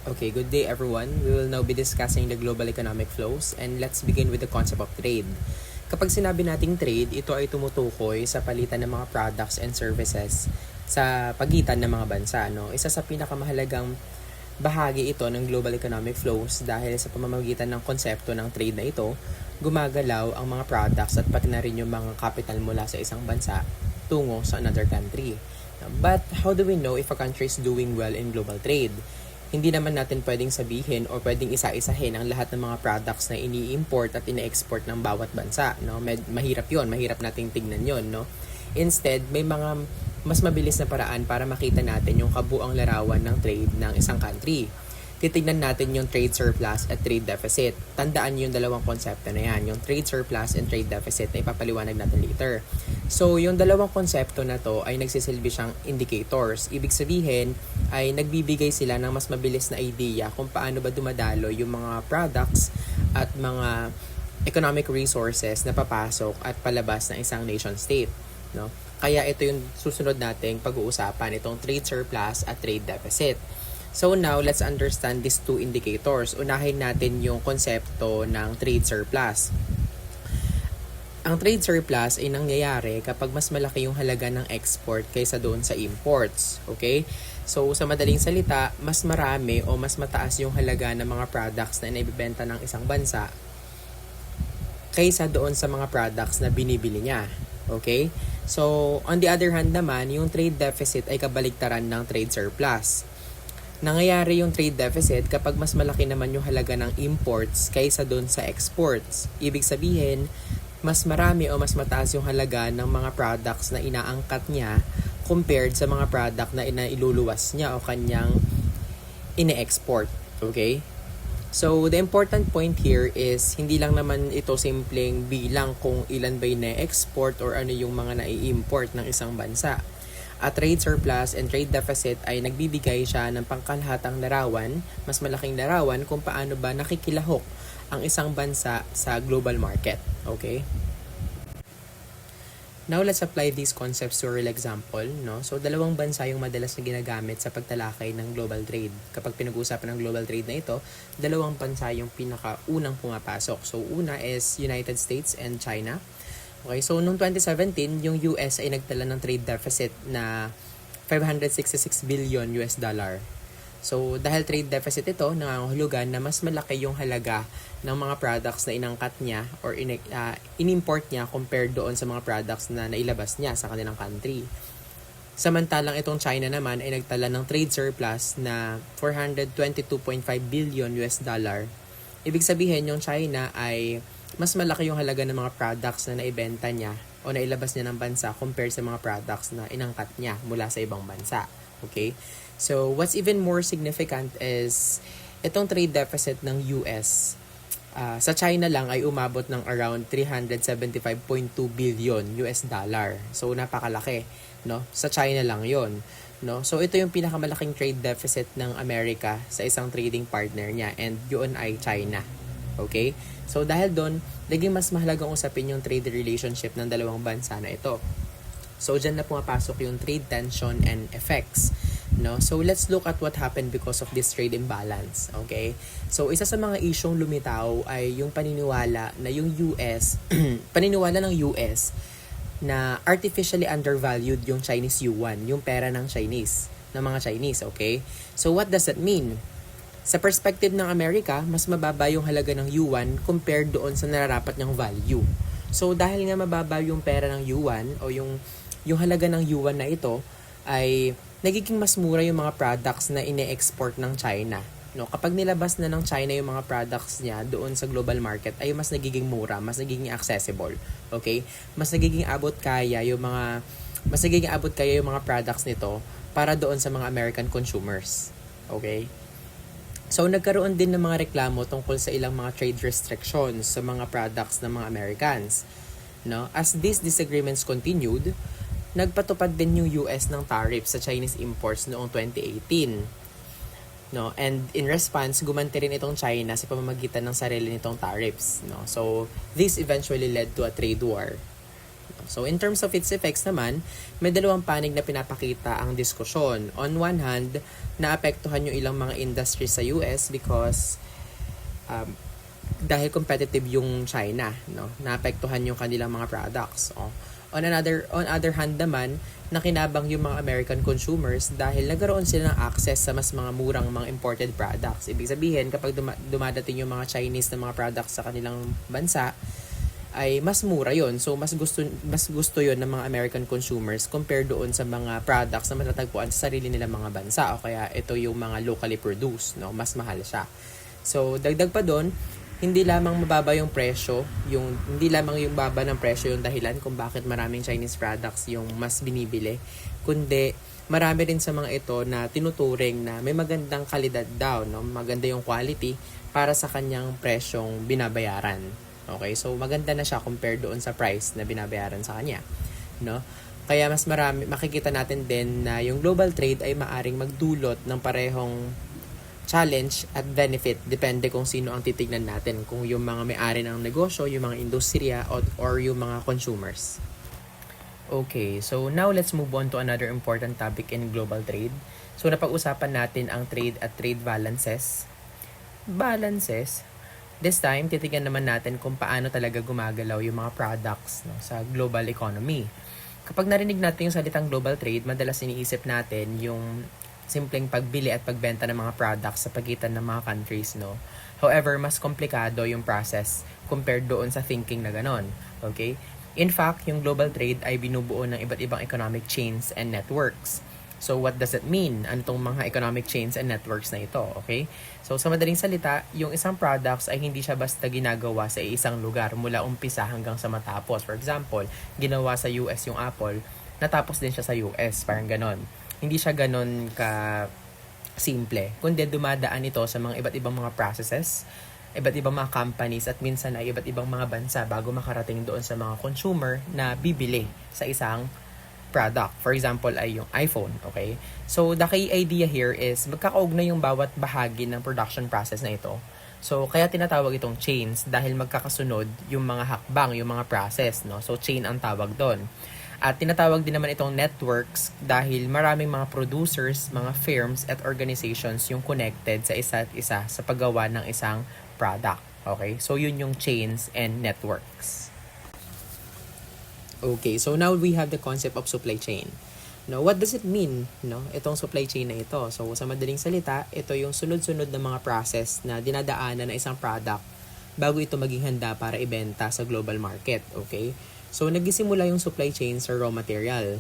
Okay, good day everyone. We will now be discussing the global economic flows and let's begin with the concept of trade. Kapag sinabi nating trade, ito ay tumutukoy sa palitan ng mga products and services sa pagitan ng mga bansa. No? Isa sa pinakamahalagang bahagi ito ng global economic flows dahil sa pamamagitan ng konsepto ng trade na ito, gumagalaw ang mga products at pati na rin yung mga capital mula sa isang bansa tungo sa another country. But how do we know if a country is doing well in global trade? Hindi naman natin pwedeng sabihin o pwedeng isa-isahin ang lahat ng mga products na ini-import at ine-export ng bawat bansa. No? Mahirap yon, mahirap nating tignan yon. No? Instead, may mga mas mabilis na paraan para makita natin yung kabuang larawan ng trade ng isang country. Titignan natin yung trade surplus at trade deficit. Tandaan yung dalawang konsepto na yan, yung trade surplus and trade deficit na ipapaliwanag natin later. So, yung dalawang konsepto na to ay nagsisilbi siyang indicators. Ibig sabihin ay nagbibigay sila ng mas mabilis na idea kung paano ba dumadalo yung mga products at mga economic resources na papasok at palabas ng isang nation state. No? Kaya ito yung susunod nating pag-uusapan, itong trade surplus at trade deficit. So now, let's understand these two indicators. Unahin natin yung konsepto ng trade surplus. Ang trade surplus ay nangyayari kapag mas malaki yung halaga ng export kaysa doon sa imports. Okay? So, sa madaling salita, mas marami o mas mataas yung halaga ng mga products na inibibenta ng isang bansa kaysa doon sa mga products na binibili niya. Okay? So, on the other hand naman, yung trade deficit ay kabaligtaran ng trade surplus. Nangyayari yung trade deficit kapag mas malaki naman yung halaga ng imports kaysa doon sa exports. Ibig sabihin, mas marami o mas mataas yung halaga ng mga products na inaangkat niya compared sa mga product na inailuluwas niya o kanyang ine-export. Okay? So, the important point here is hindi lang naman ito simpleng bilang kung ilan ba yung na-export or ano yung mga nai-import ng isang bansa. At trade surplus and trade deficit ay nagbibigay siya ng pangkalahatang larawan, mas malaking larawan kung paano ba nakikilahok ang isang bansa sa global market. Okay? Now, let's apply these concepts to a real example. No? So, dalawang bansa yung madalas na ginagamit sa pagtalakay ng global trade. Kapag pinag-uusapan ng global trade na ito, dalawang bansa yung pinakaunang pumapasok. So, una is United States and China. Okay, so noong 2017, yung US ay nagtala ng trade deficit na 566 billion US dollar. So, dahil trade deficit ito, nangangahulugan na mas malaki yung halaga ng mga products na inangkat niya or inimport niya compared doon sa mga products na nailabas niya sa kanilang country. Samantalang itong China naman ay nagtala ng trade surplus na 422.5 billion US dollar. Ibig sabihin, yung China ay mas malaki yung halaga ng mga products na naibenta niya o nailabas niya ng bansa compared sa mga products na inangkat niya mula sa ibang bansa. Okay? So, what's even more significant is itong trade deficit ng US sa China lang ay umabot ng around 375.2 billion US dollar. So, napakalaki. No? Sa China lang yon. No? So, ito yung pinakamalaking trade deficit ng Amerika sa isang trading partner niya and yun ay China. Okay? So, dahil doon, naging mas mahalagang usapin yung trade relationship ng dalawang bansa na ito. So, dyan na pumapasok yung trade tension and effects. No? So, let's look at what happened because of this trade imbalance. Okay? So, isa sa mga isyong lumitaw ay yung paniniwala na yung US, paniniwala ng US na artificially undervalued yung Chinese yuan, yung pera ng Chinese, ng mga Chinese. Okay? So, what does that mean? Sa perspective ng Amerika, mas mababa yung halaga ng yuan compared doon sa nararapat niyang value. So, dahil nga mababa yung pera ng yuan o yung halaga ng yuan na ito, ay nagiging mas mura yung mga products na ine-export ng China. No, kapag nilabas na ng China yung mga products niya doon sa global market, ay mas nagiging mura, mas nagiging accessible. Okay? Mas nagiging abot kaya yung mga products nito para doon sa mga American consumers. Okay? So, nagkaroon din ng mga reklamo tungkol sa ilang mga trade restrictions sa mga products ng mga Americans. No? As these disagreements continued, nagpatupad din yung US ng tariff sa Chinese imports noong 2018. No? And in response, gumanti rin itong China sa pamamagitan ng sarili nitong tariffs. No? So, this eventually led to a trade war. So in terms of its effects naman, may dalawang panig na pinapakita ang diskusyon. On one hand, naapektuhan yung ilang mga industries sa US because dahil competitive yung China, no? Naapektuhan yung kanilang mga products. On other hand naman, nakinabang yung mga American consumers dahil nagkaroon sila ng access sa mas mga murang mga imported products. Ibig sabihin, kapag dumadating yung mga Chinese na mga products sa kanilang bansa, ay mas mura yon. So mas gusto yon ng mga American consumers compared doon sa mga products na matatagpuan sa sarili nilang mga bansa, o kaya ito yung mga locally produced, no? Mas mahal siya. So dagdag pa doon, hindi lamang mababa yung presyo, hindi lamang yung baba ng presyo yung dahilan kung bakit maraming Chinese products yung mas binibili, kundi marami rin sa mga ito na tinuturing na may magandang kalidad daw, no? Maganda yung quality para sa kanyang presyong binabayaran. Okay, so maganda na siya compared doon sa price na binabayaran sa kanya, no? Kaya mas marami, makikita natin din na yung global trade ay maaring magdulot ng parehong challenge at benefit, depende kung sino ang titignan natin, kung yung mga may-ari ng negosyo, yung mga industriya, or yung mga consumers. Okay, so now let's move on to another important topic in global trade. So napag-usapan natin ang trade at trade balances. This time, titignan naman natin kung paano talaga gumagalaw yung mga products, no, sa global economy. Kapag narinig natin yung salitang global trade, madalas iniisip natin yung simpleng pagbili at pagbenta ng mga products sa pagitan ng mga countries, no? However, mas komplikado yung process compared doon sa thinking na ganon. Okay? In fact, yung global trade ay binubuo ng iba't ibang economic chains and networks. So, what does it mean? Ano tong mga economic chains and networks na ito? Okay? So, sa madaling salita, yung isang products ay hindi siya basta ginagawa sa isang lugar mula umpisa hanggang sa matapos. For example, ginawa sa US yung Apple, natapos din siya sa US. Parang ganon. Hindi siya ganon ka simple, kundi dumadaan ito sa mga iba't ibang mga processes, iba't ibang mga companies, at minsan ay iba't ibang mga bansa bago makarating doon sa mga consumer na bibili sa isang product. For example ay yung iPhone, okay? So the key idea here is magkakaugnay yung bawat bahagi ng production process na ito. So kaya tinatawag itong chains dahil magkakasunod yung mga hakbang, yung mga process, no? So chain ang tawag doon. At tinatawag din naman itong networks dahil maraming mga producers, mga firms at organizations yung connected sa isa't isa sa paggawa ng isang product. Okay? So yun yung chains and networks. Okay, so now we have the concept of supply chain. No, what does it mean, no? Itong supply chain na ito. So sa madaling salita, ito yung sunod-sunod na mga process na dinadaanan ng isang product bago ito maging handa para ibenta sa global market. Okay? So, nagsisimula yung supply chain sa raw material.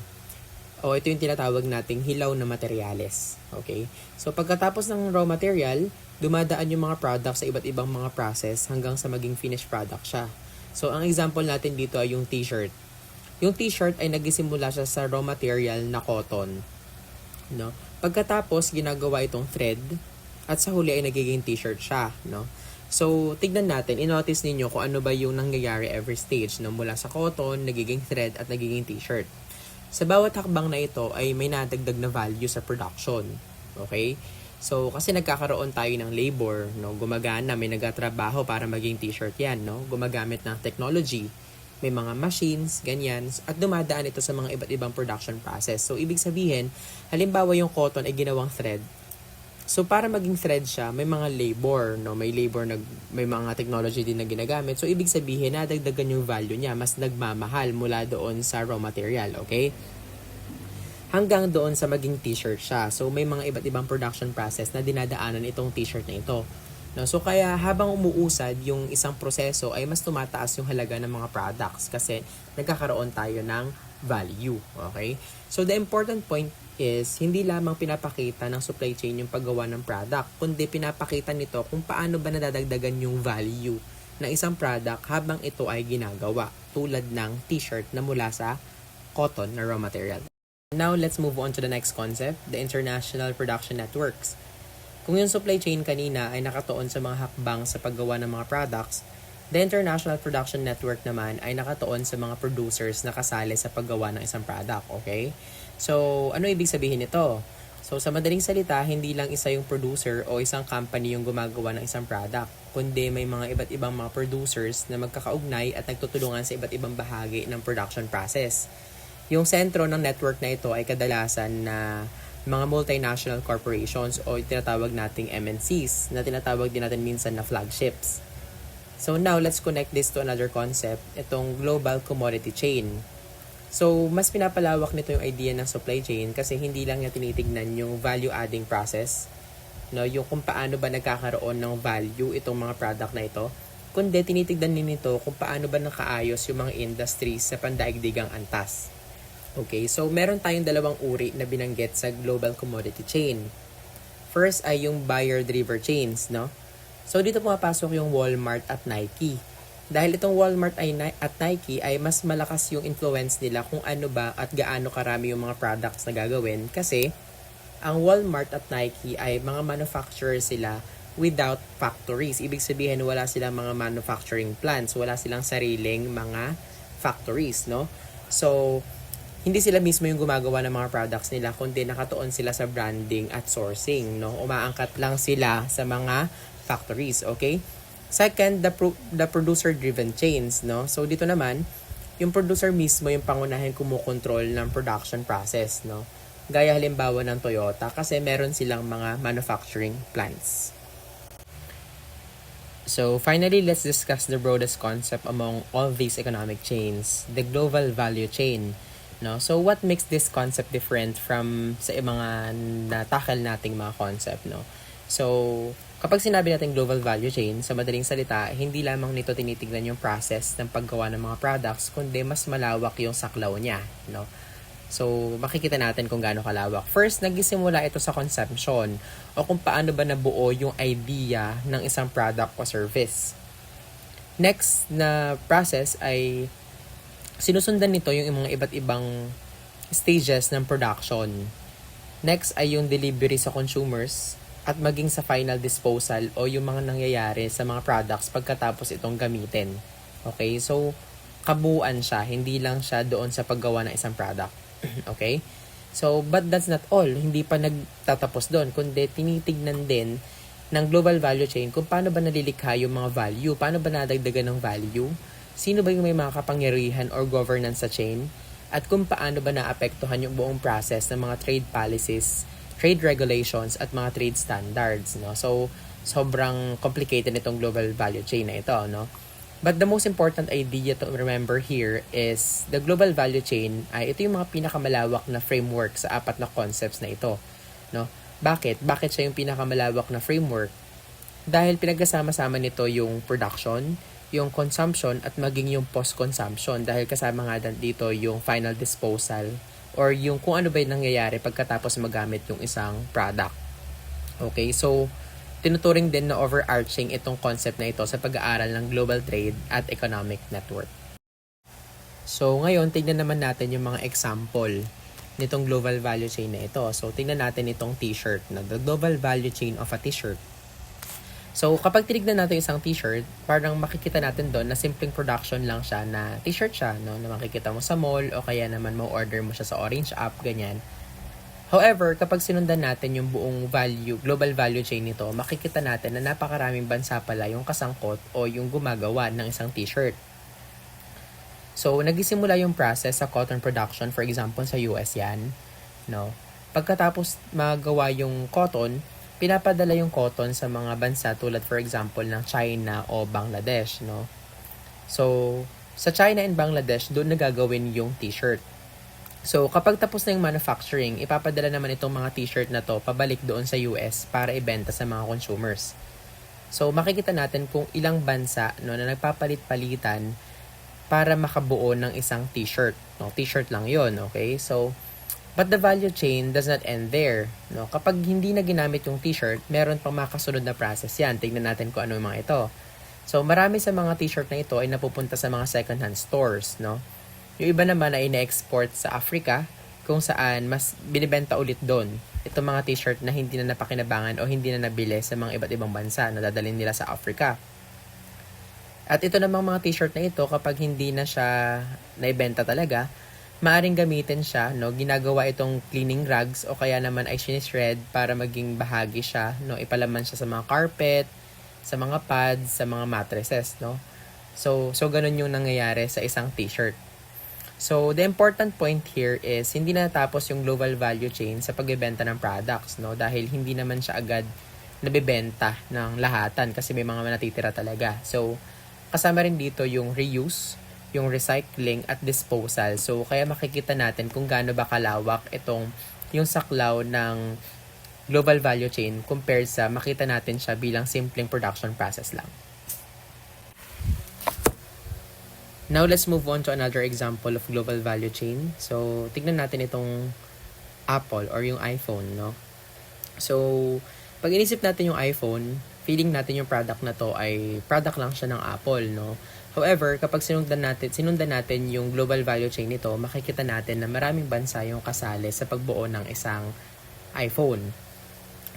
O ito yung tinatawag nating hilaw na materyales. Okay? So, pagkatapos ng raw material, dumadaan yung mga products sa iba't ibang mga process hanggang sa maging finished product siya. So, ang example natin dito ay yung t-shirt. Yung t-shirt ay nagsisimula siya sa raw material na cotton. No? Pagkatapos, ginagawa itong thread at sa huli ay nagiging t-shirt siya. No? So, tignan natin, i-notice ninyo kung ano ba yung nangyayari every stage, no? Mula sa cotton, nagiging thread, at nagiging t-shirt. Sa bawat hakbang na ito ay may nadagdag na value sa production. Okay? So, kasi nagkakaroon tayo ng labor, no? Gumagana, may nagtatrabaho para maging t-shirt yan, no? Gumagamit ng technology, may mga machines, ganyan, at dumadaan ito sa mga iba't ibang production process. So, ibig sabihin, halimbawa yung cotton ay ginawang thread. So, para maging thread siya, may mga labor, no? May mga technology din na ginagamit. So, ibig sabihin, nadagdagan yung value niya. Mas nagmamahal mula doon sa raw material, okay? Hanggang doon sa maging t-shirt siya. So, may mga iba't ibang production process na dinadaanan itong t-shirt na ito. No? So, kaya habang umuusad yung isang proseso, ay mas tumataas yung halaga ng mga products kasi nagkakaroon tayo ng value, okay? So, the important point is hindi lamang pinapakita ng supply chain yung paggawa ng product, kundi pinapakita nito kung paano ba nadadagdagan yung value ng isang product habang ito ay ginagawa, tulad ng t-shirt na mula sa cotton na raw material. Now, let's move on to the next concept, the international production networks. Kung yung supply chain kanina ay nakatuon sa mga hakbang sa paggawa ng mga products, the international production network naman ay nakatuon sa mga producers na kasali sa paggawa ng isang product, okay? So, ano ibig sabihin nito? So sa madaling salita, hindi lang isa yung producer o isang company yung gumagawa ng isang product, kundi may mga iba't ibang mga producers na magkakaugnay at nagtutulungan sa iba't ibang bahagi ng production process. Yung sentro ng network na ito ay kadalasan na mga multinational corporations o tinatawag nating MNCs na tinatawag din natin minsan na flagships. So now, let's connect this to another concept, itong global commodity chain. So, mas pinapalawak nito yung idea ng supply chain kasi hindi lang niya tinitignan yung value-adding process, no, yung kung paano ba nagkakaroon ng value itong mga product na ito, kundi tinitignan din nito kung paano ba nakaayos yung mga industries sa pandaigdigang antas. Okay, so meron tayong dalawang uri na binanggit sa global commodity chain. First ay yung buyer-driver chains, no? So, dito pumapasok yung Walmart at Nike. Dahil itong Walmart at Nike ay mas malakas yung influence nila kung ano ba at gaano karami yung mga products na gagawin kasi ang Walmart at Nike ay mga manufacturer sila without factories. Ibig sabihin wala silang mga manufacturing plants, wala silang sariling mga factories, no? So, hindi sila mismo yung gumagawa ng mga products nila kundi nakatuon sila sa branding at sourcing, no? Umaangkat lang sila sa mga factories, okay? Second, the producer-driven chains, no? So, dito naman, yung producer mismo yung pangunahing kumukontrol ng production process, no? Gaya halimbawa ng Toyota kasi meron silang mga manufacturing plants. So, finally, let's discuss the broadest concept among all these economic chains, the global value chain, no? So, what makes this concept different from sa mga natakal nating mga concept, no? So, kapag sinabi natin global value chain, sa madaling salita, hindi lamang nito tinitignan yung process ng paggawa ng mga products, kundi mas malawak yung saklaw niya, no? So, makikita natin kung gaano kalawak. First, nagsisimula ito sa consumption o kung paano ba nabuo yung idea ng isang product o service. Next na process ay sinusundan nito yung mga iba't ibang stages ng production. Next ay yung delivery sa consumers at maging sa final disposal o yung mga nangyayari sa mga products pagkatapos itong gamitin. Okay? So, kabuuan siya. Hindi lang siya doon sa paggawa ng isang product. Okay? So, but that's not all. Hindi pa nagtatapos doon. Kundi tinitignan din ng global value chain kung paano ba nalilikha yung mga value. Paano ba nadagdagan ng value? Sino ba yung may mga kapangyarihan or governance sa chain? At kung paano ba naapektuhan yung buong process ng mga trade policies, trade regulations at mga trade standards, no? So, sobrang complicated itong global value chain na ito, no? But the most important idea to remember here is the global value chain ay ito yung mga pinakamalawak na framework sa apat na concepts na ito, no? Bakit? Bakit siya yung pinakamalawak na framework? Dahil pinagkasama-sama nito yung production, yung consumption at maging yung post-consumption dahil kasama nga dito yung final disposal or yung kung ano ba yung nangyayari pagkatapos magamit yung isang product. Okay, so tinuturing din na overarching itong concept na ito sa pag-aaral ng global trade at economic network. So ngayon, tignan naman natin yung mga example nitong global value chain na ito. So tignan natin itong t-shirt, na the global value chain of a t-shirt. So, kapag tinignan natin isang t-shirt, parang makikita natin doon na simpleng production lang siya na t-shirt siya, no? Na makikita mo sa mall o kaya naman mo-order mo siya sa Orange app, ganyan. However, kapag sinundan natin yung buong global value chain nito, makikita natin na napakaraming bansa pala yung kasangkot o yung gumagawa ng isang t-shirt. So, nagsisimula yung process sa cotton production, for example, sa US yan, no? Pagkatapos magawa yung cotton, pinapadala yung cotton sa mga bansa tulad for example ng China o Bangladesh, no? So, sa China and Bangladesh, doon nagagawin yung t-shirt. So, kapag tapos na yung manufacturing, ipapadala naman itong mga t-shirt na to pabalik doon sa US para ibenta sa mga consumers. So, makikita natin kung ilang bansa, no, na nagpapalit-palitan para makabuo ng isang t-shirt. No? T-shirt lang yon, okay? So, but the value chain does not end there. No? Kapag hindi na ginamit yung t-shirt, meron pang makasunod na process yan. Tingnan natin kung ano yung mga ito. So, marami sa mga t-shirt na ito ay napupunta sa mga second-hand stores. No? Yung iba naman ay na-export sa Africa, kung saan mas binibenta ulit doon. Itong mga t-shirt na hindi na napakinabangan o hindi na nabili sa mga iba't ibang bansa na dadalhin nila sa Africa. At ito namang mga t-shirt na ito, kapag hindi na siya naibenta talaga, maaring gamitin siya, no? Ginagawa itong cleaning rags o kaya naman ay sinishred para maging bahagi siya, no? Ipalaman siya sa mga carpet, sa mga pads, sa mga mattresses, no? So ganun yung nangyayari sa isang t-shirt. So, the important point here is hindi na natapos yung global value chain sa pagbebenta ng products, no? Dahil hindi naman siya agad nabebenta ng lahatan kasi may mga natitira talaga. So, kasama rin dito yung reuse, yung recycling at disposal. So, kaya makikita natin kung gaano ba kalawak itong yung saklaw ng global value chain compared sa makita natin siya bilang simpleng production process lang. Now, let's move on to another example of global value chain. So, tignan natin itong Apple or yung iPhone, no? So, pag inisip natin yung iPhone, feeling natin yung product na to ay product lang siya ng Apple, no? However, kapag sinundan natin yung global value chain nito, makikita natin na maraming bansa yung kasali sa pagbuo ng isang iPhone.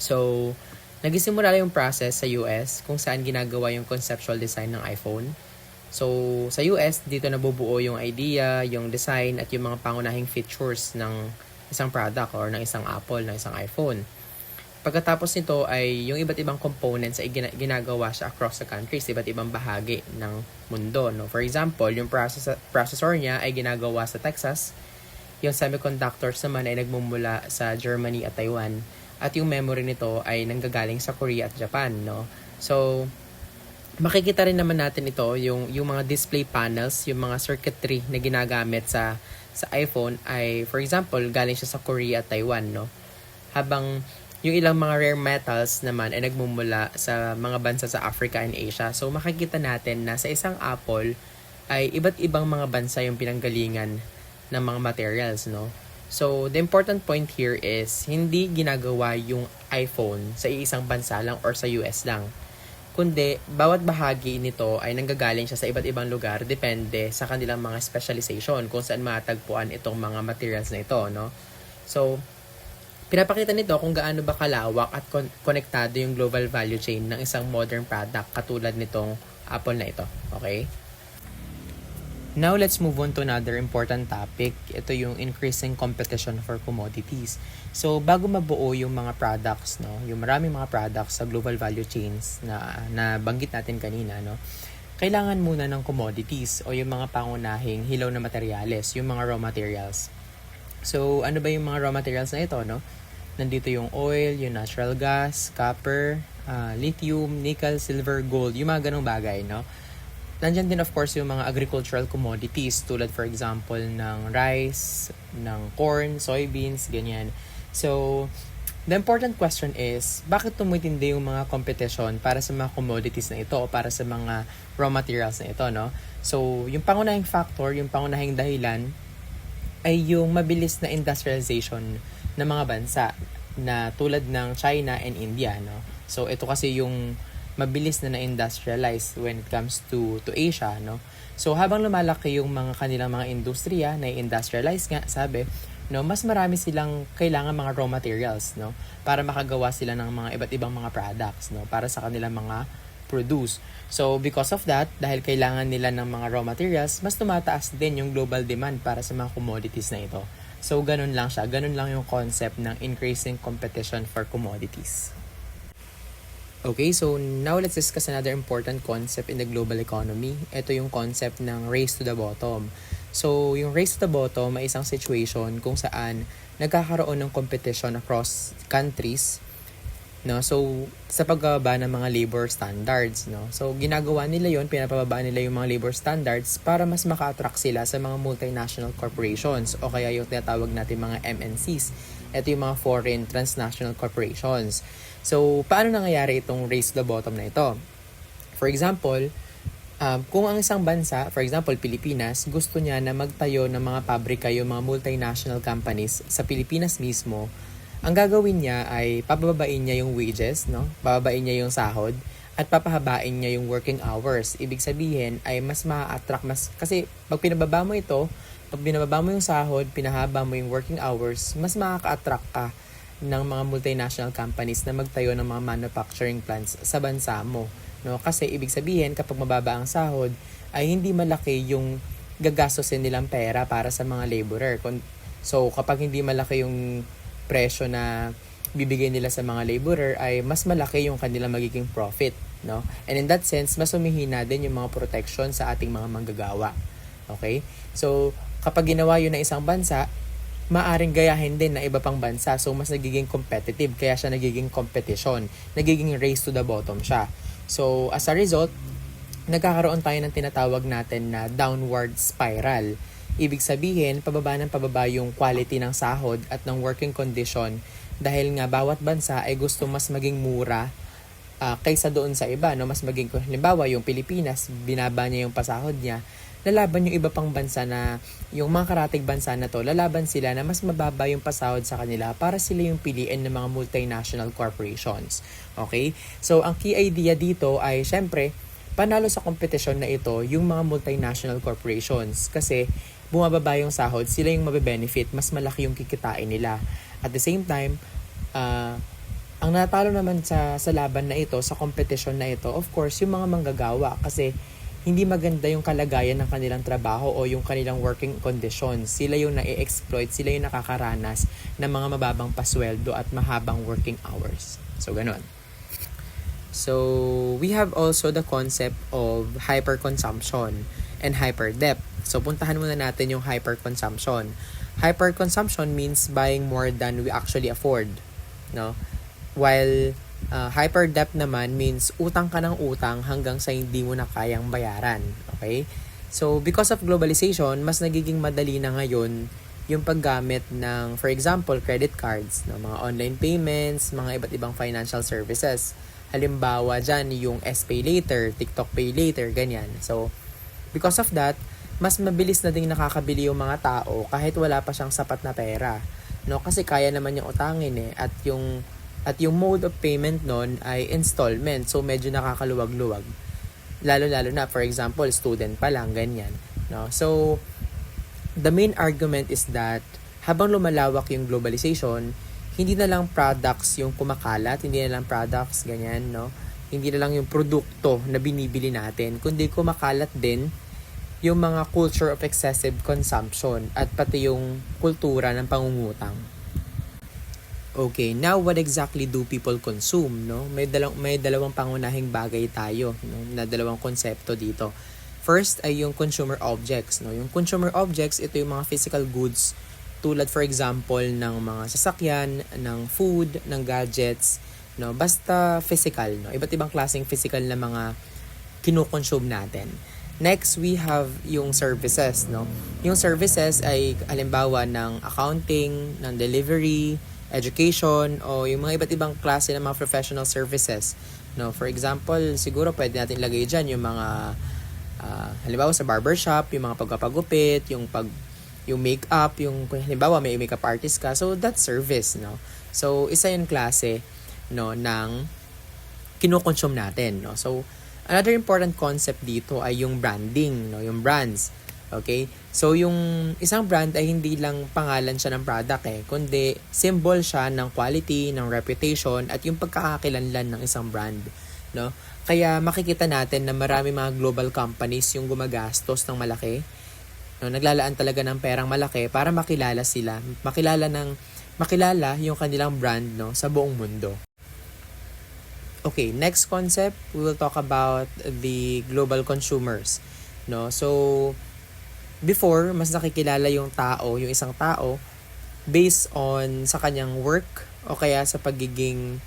So, nagisimula yung process sa US kung saan ginagawa yung conceptual design ng iPhone. So, sa US, dito nabubuo yung idea, yung design, at yung mga pangunahing features ng isang product or ng isang Apple, ng isang iPhone. Pagkatapos nito ay yung iba't ibang components ay ginagawa siya across the countries, iba't ibang bahagi ng mundo. No? For example, yung processor niya ay ginagawa sa Texas, yung semiconductors naman ay nagmumula sa Germany at Taiwan, at yung memory nito ay nanggagaling sa Korea at Japan. No? So, makikita rin naman natin ito, yung mga display panels, yung mga circuitry na ginagamit sa iPhone ay, for example, galing siya sa Korea at Taiwan, no? Habang yung ilang mga rare metals naman ay nagmumula sa mga bansa sa Africa and Asia. So, makikita natin na sa isang Apple ay iba't ibang mga bansa yung pinanggalingan ng mga materials, no? So, the important point here is, hindi ginagawa yung iPhone sa iisang bansa lang or sa US lang. Kundi, bawat bahagi nito ay nanggagaling siya sa iba't ibang lugar depende sa kanilang mga specialization kung saan matagpuan itong mga materials na ito, no? So, pinapakita nito kung gaano ba kalawak at konektado yung global value chain ng isang modern product katulad nitong Apple na ito, okay? Now, let's move on to another important topic. Ito yung increasing competition for commodities. So, bago mabuo yung mga products, no, yung maraming mga products sa global value chains na banggit natin kanina, no, kailangan muna ng commodities o yung mga pangunahing hilaw na materyales, yung mga raw materials. So, ano ba yung mga raw materials na ito, no? Nandito yung oil, yung natural gas, copper, lithium, nickel, silver, gold, yung mga ganong bagay, no? Nandiyan din of course yung mga agricultural commodities tulad for example ng rice, ng corn, soybeans, ganyan. So, the important question is, bakit tumitindi yung mga competition para sa mga commodities na ito o para sa mga raw materials na ito, no? So, yung pangunahing factor, yung pangunahing dahilan ay yung mabilis na industrialization ng mga bansa na tulad ng China and India, no? So, ito kasi yung mabilis na na-industrialize when it comes to Asia, no? So, habang lumalaki yung mga kanilang mga industriya, na-industrialize nga, sabi, no, mas marami silang kailangan mga raw materials, no? Para makagawa sila ng mga iba't ibang mga products, no? Para sa kanilang mga produce. So, because of that, dahil kailangan nila ng mga raw materials, mas tumataas din yung global demand para sa mga commodities na ito. So, ganun lang siya. Ganun lang yung concept ng increasing competition for commodities. Okay, so now let's discuss another important concept in the global economy. Ito yung concept ng race to the bottom. So, yung race to the bottom ay isang situation kung saan nagkakaroon ng competition across countries, no? So, sa pagbaba ng mga labor standards, no? So, ginagawa nila yon, pinapababa nila yung mga labor standards para mas maka-attract sila sa mga multinational corporations o kaya yung tinatawag natin mga MNCs. Ito yung mga foreign transnational corporations. So, paano nangyayari itong race to the bottom na ito? For example, kung ang isang bansa, for example, Pilipinas, gusto niya na magtayo ng mga pabrika yung mga multinational companies sa Pilipinas mismo, ang gagawin niya ay pababain niya yung wages, no? Pababain niya yung sahod, at papahabain niya yung working hours. Ibig sabihin ay mas ma-attract, kasi pag pinababa mo ito, pag binababa mo yung sahod, pinahaba mo yung working hours, mas makaka-attract ka ng mga multinational companies na magtayo ng mga manufacturing plants sa bansa mo, no? Kasi ibig sabihin kapag mababa ang sahod ay hindi malaki yung gagastosin nilang pera para sa mga laborer. So, kapag hindi malaki yung presyo na bibigay nila sa mga laborer, ay mas malaki yung kanilang magiging profit, no? And in that sense, mas humihina din yung mga protection sa ating mga manggagawa. Okay? So, kapag ginawa yun ng isang bansa, maaring gayahin din na iba pang bansa. So, mas nagiging competitive. Kaya siya nagiging competition. Nagiging race to the bottom siya. So, as a result, nagkakaroon tayo ng tinatawag natin na downward spiral. Ibig sabihin, pababa ng pababa yung quality ng sahod at ng working condition dahil nga bawat bansa ay gusto mas maging mura kaysa doon sa iba. No? Mas maging, halimbawa, yung Pilipinas, binaba niya yung pasahod niya, lalaban yung iba pang bansa na, yung mga karatig bansa na to, lalaban sila na mas mababa yung pasahod sa kanila para sila yung piliin ng mga multinational corporations. Okay? So, ang key idea dito ay, syempre, panalo sa kompetisyon na ito yung mga multinational corporations kasi bumababa yung sahod, sila yung mabe-benefit, mas malaki yung kikitain nila. At the same time, ang natalo naman sa laban na ito, sa kompetisyon na ito, of course, yung mga manggagawa kasi hindi maganda yung kalagayan ng kanilang trabaho o yung kanilang working conditions. Sila yung na-exploit, sila yung nakakaranas ng mga mababang pasweldo at mahabang working hours. So, ganun. So, we have also the concept of hyperconsumption and hyperdebt. So, puntahan muna natin yung hyperconsumption. Hyperconsumption means buying more than we actually afford, no? While hyperdebt naman means utang ka ng utang hanggang sa hindi mo na kayang bayaran, okay? So, because of globalization, mas nagiging madali na ngayon yung paggamit ng, for example, credit cards, no? Mga online payments, mga iba't ibang financial services. Halimbawa dyan, yung SPay Later, TikTok Pay Later, ganyan. So, because of that, mas mabilis na ding nakakabili yung mga tao kahit wala pa siyang sapat na pera. No? Kasi kaya naman yung utangin eh. At yung mode of payment nun ay installment. So, medyo nakakaluwag-luwag. Lalo-lalo na, for example, student pa lang, ganyan. No? So, the main argument is that habang lumalawak yung globalization, hindi na lang products yung kumakalat, hindi na lang products, ganyan, no? Hindi na lang yung produkto na binibili natin, kundi kumakalat din yung mga culture of excessive consumption at pati yung kultura ng pangungutang. Okay, now what exactly do people consume, no? May dalawang pangunahing bagay tayo, no? Na dalawang konsepto dito. First ay yung consumer objects, no? Yung consumer objects, ito yung mga physical goods tulad for example ng mga sasakyan, ng food, ng gadgets, no? Basta physical, no? Iba't ibang klaseng physical na mga kinukonsume natin. Next, we have yung services, no? Yung services ay halimbawa ng accounting, ng delivery, education, o yung mga iba't ibang klase ng mga professional services, no? For example, siguro pwede natin ilagay dyan yung mga halimbawa sa barbershop, yung mga pagpapagupit, yung makeup, yung halimbawa may makeup artist ka, so that's service, no? So isa yung klase, no, ng kinukonsume natin, no? So another important concept dito ay yung branding, no, yung brands. Okay? So yung isang brand ay hindi lang pangalan siya ng product kundi symbol siya ng quality, ng reputation at yung pagkakakilanlan ng isang brand, no? Kaya makikita natin na marami mga global companies yung gumagastos ng malaki, no, naglalaan talaga ng perang malaki para makilala sila, makilala yung kanilang brand, no, sa buong mundo. Okay, next concept, we will talk about the global consumers, no? So before, mas nakikilala yung isang tao based on sa kanyang work o kaya sa pagiging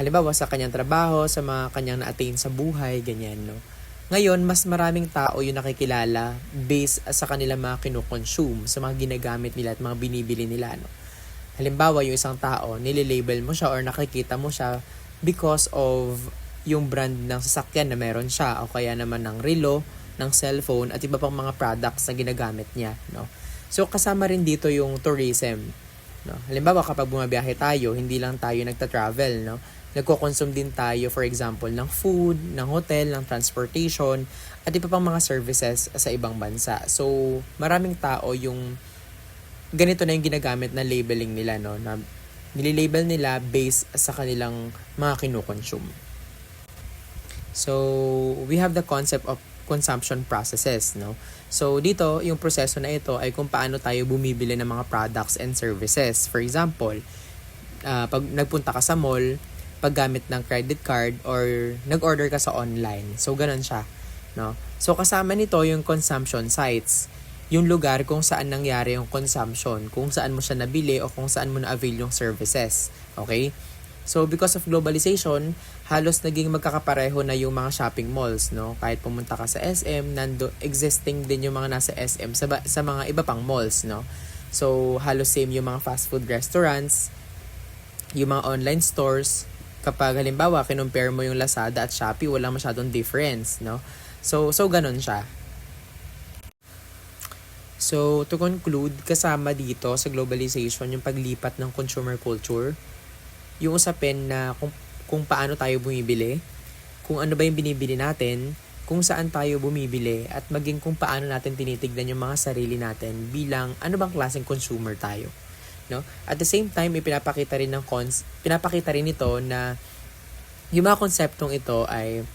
halimbawa sa kanyang trabaho, sa mga kanyang na-attain sa buhay, ganyan, no? Ngayon, mas maraming tao yung nakikilala based sa kanilang mga kinukonsume, sa mga ginagamit nila at mga binibili nila, no? Halimbawa, yung isang tao, nililabel mo siya or nakikita mo siya because of yung brand ng sasakyan na meron siya o kaya naman ng relo, ng cellphone at iba pang mga products na ginagamit niya, no? So, kasama rin dito yung tourism, no? Halimbawa, kapag bumabiyahe tayo, hindi lang tayo nagta-travel, no? Nagko-consume din tayo, for example, ng food, ng hotel, ng transportation, at iba pang mga services sa ibang bansa. So, maraming tao yung ganito na yung ginagamit na labeling nila, no? Na nililabel nila based sa kanilang mga kinukonsume. So, we have the concept of consumption processes, no? So dito, yung proseso na ito ay kung paano tayo bumibili ng mga products and services. For example, pag nagpunta ka sa mall, paggamit ng credit card or nag-order ka sa online. So ganun siya, no? So kasama nito yung consumption sites, yung lugar kung saan nangyari yung consumption, kung saan mo siya nabili o kung saan mo na-avail yung services. Okay? So because of globalization, halos naging magkakapareho na yung mga shopping malls, no? Kahit pumunta ka sa SM, existing din yung mga nasa SM sa mga iba pang malls, no? So halos same yung mga fast food restaurants, yung mga online stores. Kapag halimbawa kinumpare mo yung Lazada at Shopee, wala masyadong difference, no? So ganun siya. So, to conclude, kasama dito sa globalization yung paglipat ng consumer culture, yung usapin na kung paano tayo bumibili, kung ano ba yung binibili natin, kung saan tayo bumibili, at maging kung paano natin tinitignan yung mga sarili natin bilang ano bang klaseng consumer tayo. No? At the same time, pinapakita rin ito na yung mga konseptong ito ay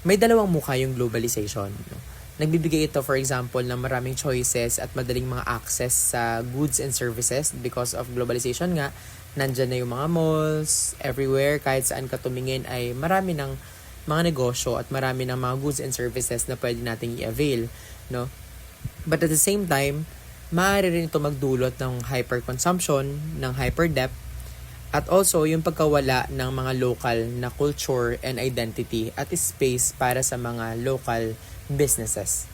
may dalawang mukha yung globalization. No? Nagbibigay ito, for example, ng maraming choices at madaling mga access sa goods and services because of globalization nga. Nandyan na yung mga malls, everywhere, kahit saan ka tumingin ay marami ng mga negosyo at marami ng mga goods and services na pwede nating i-avail. No? But at the same time, maaari rin ito magdulot ng hyper-consumption, ng hyper-debt, at also yung pagkawala ng mga local na culture and identity at space para sa mga local businesses.